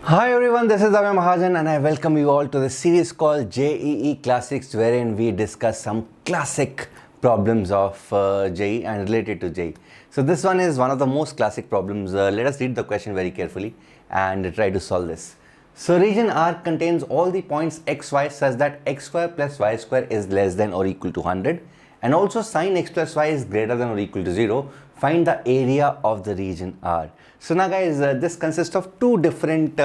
Hi everyone, this is Abhay Mahajan and I welcome you all to the series called JEE Classics, wherein we discuss some classic problems of JEE and related to JEE. So this one is one of the most classic problems. Let us read the question very carefully and try to solve this. So region R contains all the points xy such that x square plus y square is less than or equal to 100 and also sin x plus y is greater than or equal to 0. Find the area of the region R. So now guys, this consists of two different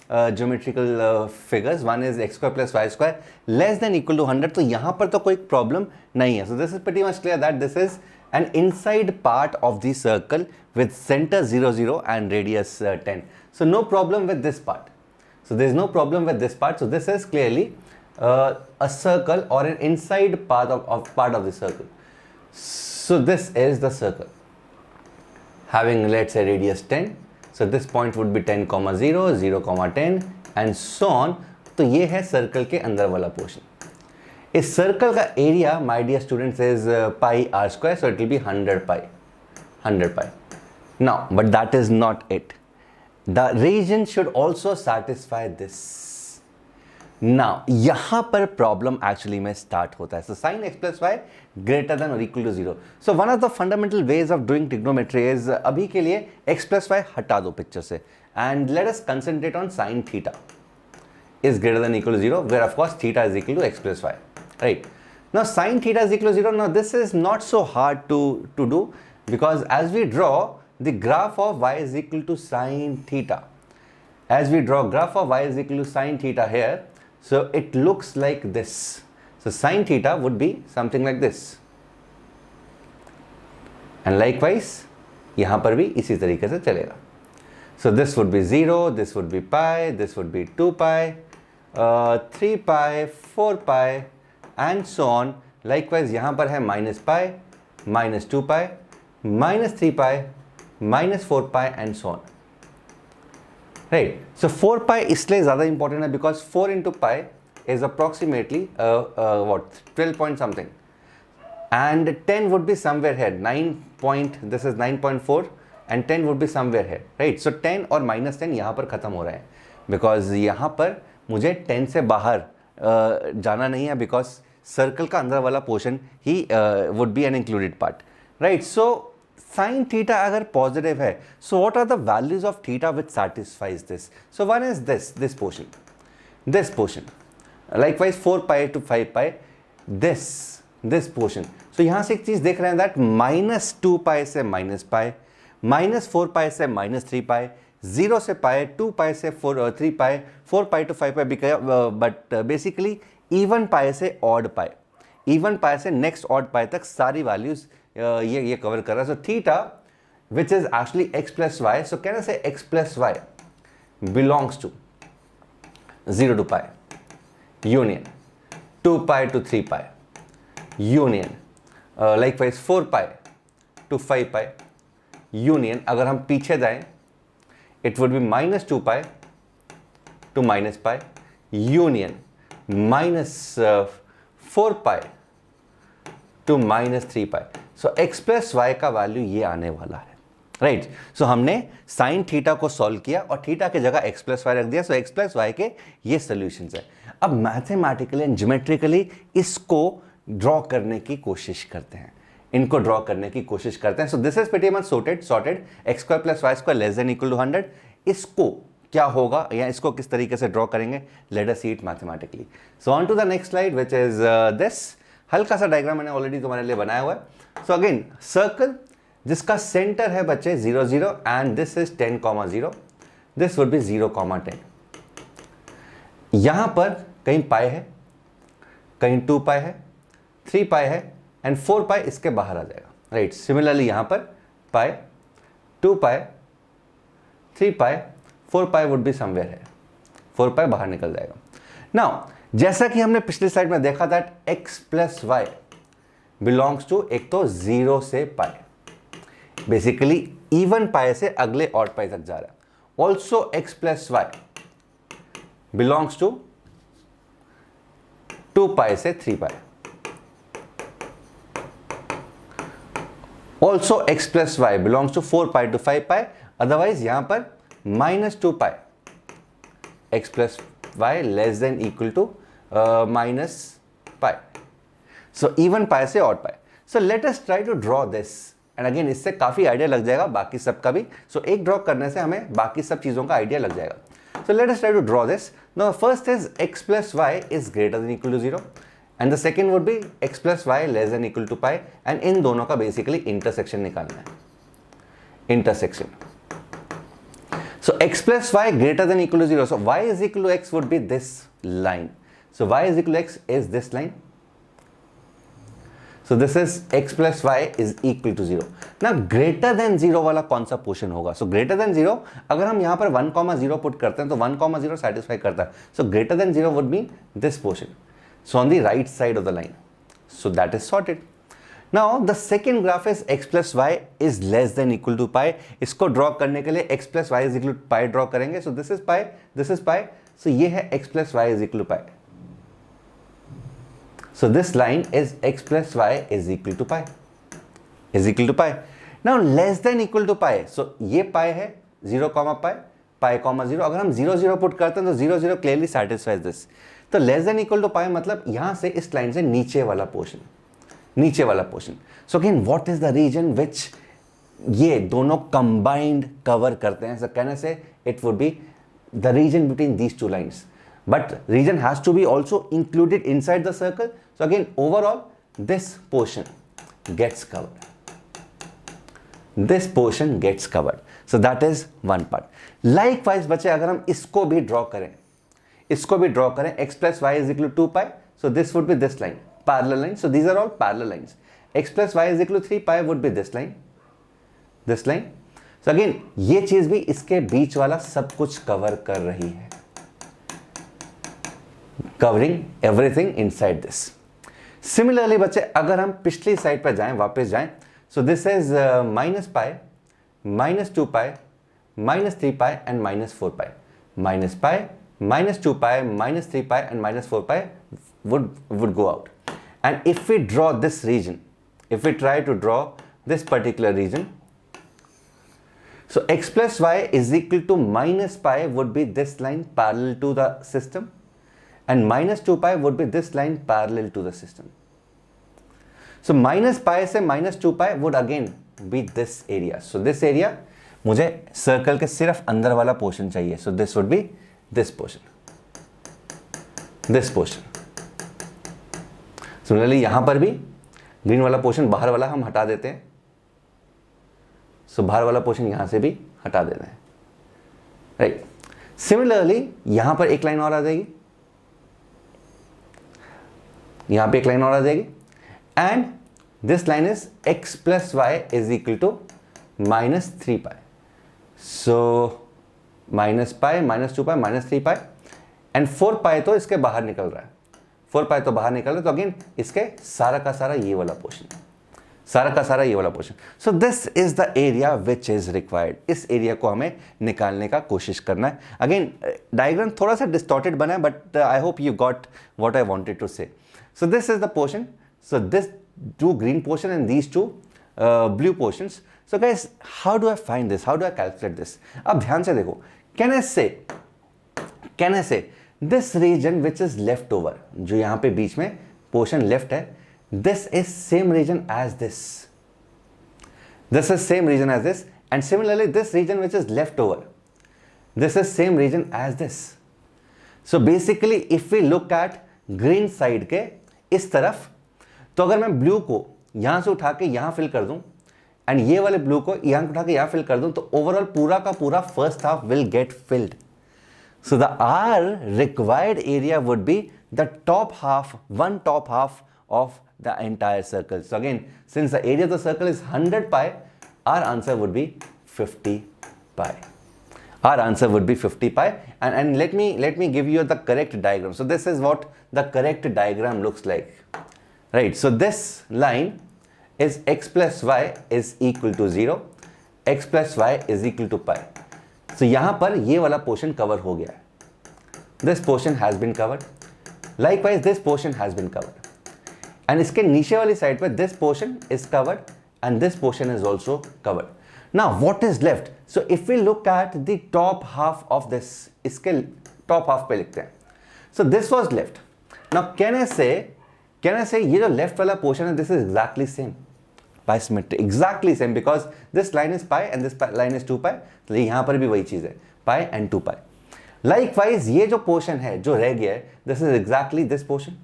geometrical figures. One is x square plus y square less than equal to 100. तो यहाँ पर तो कोई problem नहीं है. So this is pretty much clear that this is an inside part of the circle with center 0, 0 and radius 10. So no problem with this part. So there is no problem with this part. So this is clearly a circle or an inside part of the circle. So this is the circle having, let's say, radius 10. So this point would be 10, 0, 0, 10 and so on. तो ये है circle के अंदर वाला portion. इस circle का area, my dear students, is pi r square, so it will be 100 pi. Now, but that is not it. The region should also satisfy this. Now, यहाँ पर problem actually में start होता है. So sin x plus y greater than or equal to 0. So one of the fundamental ways of doing trigonometry is अभी के लिए x plus y हटा दो picture से and let us concentrate on sin theta is greater than or equal to 0, where of course theta is equal to x plus y, right? Now sin theta is equal to 0. Now this is not so hard to do, because as we draw the graph of y is equal to sin theta, as we draw graph of y is equal to sin theta here, so it looks like this. So sin theta would be something like this, and likewise यहाँ पर भी इसी तरीके से चलेगा. So this would be 0, this would be pi, this would be 2 pi, 3 pi, 4 pi and so on. Likewise यहाँ पर है minus pi, minus 2 pi, minus 3 pi, minus 4 pi and so on. Right. So 4 pi इसलिए ज़्यादा important है because 4 into pi is approximately what, 12 point something, and 10 would be somewhere here, this is 9.4 and 10 would be somewhere here, right? So 10 और minus 10 यहाँ पर ख़त्म हो रहा है because यहाँ पर मुझे 10 से बाहर जाना नहीं है, because सर्कल का अंदर वाला portion he would be an included part, right? So sin theta अगर positive है, so what are the values of theta which satisfies this? So one is this portion, likewise 4 pi to 5 pi, this portion. So यहाँ से एक चीज़ देख रहे हैं that minus 2 pi से minus pi, minus 4 pi से minus 3 pi, 0 से pi, 2 pi से 3 pi, 4 pi to 5 pi, but basically even pi से odd pi, even pi से next odd pi तक सारी values ये cover कर रहा है. So theta, which is actually x plus y, so can I say x plus y belongs to 0 to pi, union 2 pi to 3 pi, union likewise 4 pi to 5 pi, union अगर हम पीछे जाएं it would be minus 2 pi to minus pi, union minus 4 pi to minus 3 pi. So x plus y का value ये आने वाला है, right? सो हमने साइन थीटा को सॉल्व किया और थीटा की जगह x प्लस वाई रख दिया. सो x प्लस वाई के ये सोल्यूशंस है. अब मैथमेटिकली एंड ज्योमेट्रिकली इसको ड्रॉ करने की कोशिश करते हैं, इनको ड्रॉ करने की कोशिश करते हैं. So this is pretty much sorted. X square plus y square less than equal to 100. इसको क्या होगा या इसको किस तरीके से ड्रॉ करेंगे, let us see it mathematically. So on to the next slide which is this. हल्का सा डायग्राम मैंने ऑलरेडी तुम्हारे लिए बनाया हुआ है. सो अगेन सर्कल जिसका सेंटर है बच्चे 0, 0 and this is 10, 0. This would be 0, 10. यहां पर कहीं पाई है, कहीं 2 पाई है, 3 पाई है एंड 4 पाई इसके बाहर आ जाएगा, राइट? सिमिलरली यहां पर पाई, 2 पाई, 3 पाई, 4 पाई वुड बी समवेयर है, 4 पाई बाहर निकल जाएगा. नाउ जैसा कि हमने पिछली स्लाइड में देखा that x plus y belongs to एक तो 0 से पाई, बेसिकली इवन पाई से अगले ऑड पाई तक जा रहा है. Also x plus y belongs to 2 pi से 3 pi. Also x plus y belongs to 4 pi to 5 pi. Otherwise यहां पर -2 पाई x plus y less than equal to minus pi. So even pi से odd pi. So let us try to draw this. And again इससे काफ़ी idea लग जाएगा बाकी सब का भी. So एक ड्रॉ करने से हमें बाकी सब चीज़ों का आइडिया लग जाएगा. So let us try to draw this. Now first is x plus y is greater than equal to 0. And the second would be x plus y less than equal to pi. And इन दोनों का basically intersection निकालना है. Intersection. So x plus y greater than equal to 0. So y is equal to x would be this line. So y is equal to x is this line. So this is x plus y is equal to 0. Now greater than 0 वाला कौन सा portion होगा? So greater than 0 अगर हम यहाँ पर 1,0 put करते हैं तो 1,0 satisfy करता है. So greater than 0 would be this portion. So on the right side of the line. So that is sorted. Now the second graph is x plus y is less than equal to pi. इसको draw करने के लिए x plus y is equal to pi draw करेंगे. So this is pi, this is pi. So ये है x plus y is equal to pi. So this line is x plus y is equal to pi. Is equal to pi. Now less than equal to pi. So ये pi है 0, pi, pi, 0. अगर हम 0, 0 put करते हैं तो 0, 0 clearly satisfies this. तो less than equal to pi मतलब यहाँ से इस लाइन से नीचे वाला पोर्शन. नीचे वाला portion. So again what is the region which ये दोनों combined cover करते हैं? So कहने से it would be the region between these two lines. But region has to be also included inside the circle. So again overall this portion gets covered. This portion gets covered. So that is one part. Likewise बच्चे अगर हम इसको भी draw करें x plus y is equal to 2 pi. So this would be this line, parallel line. So these are all parallel lines. X plus y is equal to 3 pi would be this line. So again ये चीज भी इसके बीच वाला सब कुछ cover कर रही है. Covering everything inside this. Similarly बच्चे अगर हम पिछली साइड पर जाएं, वापस जाएं, so this is minus pi, minus 2 pi, minus 3 pi and minus 4 pi. Minus pi, minus 2 pi, minus 3 pi and minus 4 pi would go out. And if we draw this region, if we try to draw this particular region, so x plus y is equal to minus pi would be this line parallel to the system. And minus 2 pi would be this line parallel to the system. So minus pi से minus 2 pi would again be this area. So this area मुझे circle के सिर्फ अंदर वाला portion चाहिए. So this would be this portion. This portion. Similarly यहाँ पर भी green वाला portion बाहर वाला हम हटा देते हैं. So बाहर वाला portion यहाँ से भी हटा देते हैं. Right. Similarly यहाँ पर एक लाइन और आ जाएगी. यहाँ पे एक लाइन और आ जाएगी and this line is x plus y is equal to minus 3 pi. So minus pi, minus 2 pi, minus 3 pi and 4 pi तो इसके बाहर निकल रहा है. 4 पाई तो बाहर निकल रहा है. तो अगेन इसके सारा का सारा ये वाला पोर्शन, सारा का सारा ये वाला portion. So this is the area which is required. इस एरिया को हमें निकालने का कोशिश करना है. अगेन डायग्राम थोड़ा सा डिस्टॉर्टेड बना है but I hope you got what I wanted to say. So this is the portion. So this two green portion and these two blue portions. So guys, how do I find this? How do I calculate this? अब ध्यान से देखो. Can I say this region which is left over, जो यहाँ पे बीच में portion left है, this is same region as this. This is same region as this, and similarly this region which is left over, this is same region as this. So basically, if we look at green side के इस तरफ, तो अगर मैं blue को यहां से उठा के यहां फिल कर दूं एंड ये वाले ब्लू को यहां उठा के यहां फिल कर दूं तो ओवरऑल पूरा का पूरा first half will get filled. So the are required area would be the top half, one top half of the entire circle. So again since the area of the circle is 100 pi, our answer would be 50 pi. Our answer would be 50 pi. And let me give you the correct diagram. So this is what the correct diagram looks like. Right. So this line is x plus y is equal to 0. X plus y is equal to pi. So यहाँ पर ये वाला portion cover हो गया है. This portion has been covered. Likewise this portion has been covered. And इसके नीचे वाली side पर this portion is covered and this portion is also covered. Now what is left? So if we look at the top half of this, इसके top half पे लिखते हैं. So this was left. Now can I say ये जो left वाला portion है, this is exactly same. Pi symmetry, exactly same because this line is pi and this line is 2 pi. तो यहाँ पर भी वही चीज़ है, pi and 2 pi. Likewise ये जो portion है जो रह गया है, this is exactly this portion.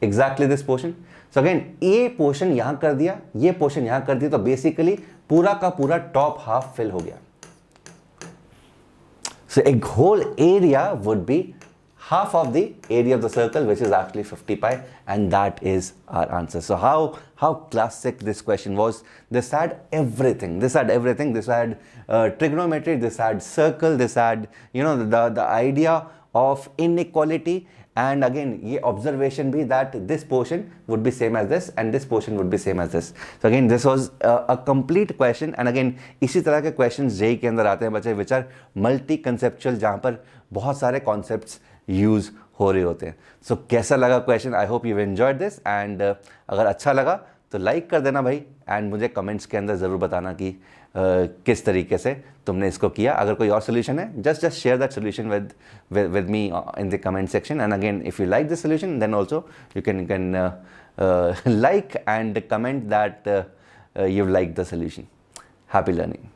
Exactly this portion. So again ये portion यहाँ कर दिया, ये portion यहाँ कर दिया, तो basically पूरा का पूरा top half fill हो गया. So a whole area would be half of the area of the circle, which is actually 50 pi, and that is our answer. So how classic this question was. This had everything. This had trigonometry, this had circle, this had the idea of inequality, and again ये observation भी that this portion would be same as this and this portion would be same as this. So again this was a complete question, and again इसी तरह के questions JEE के अंदर आते हैं बच्चे, which are multi conceptual, जहाँ पर बहुत सारे concepts यूज़ हो रहे होते हैं. सो कैसा लगा question? I hope you enjoyed this, and अगर अच्छा लगा तो लाइक कर देना भाई, एंड मुझे कमेंट्स के अंदर ज़रूर बताना कि किस तरीके से तुमने इसको किया. अगर कोई और सोल्यूशन है, just share that solution with me in the comment section. And again if you like this solution then also you can like and comment that you like the solution. Happy learning.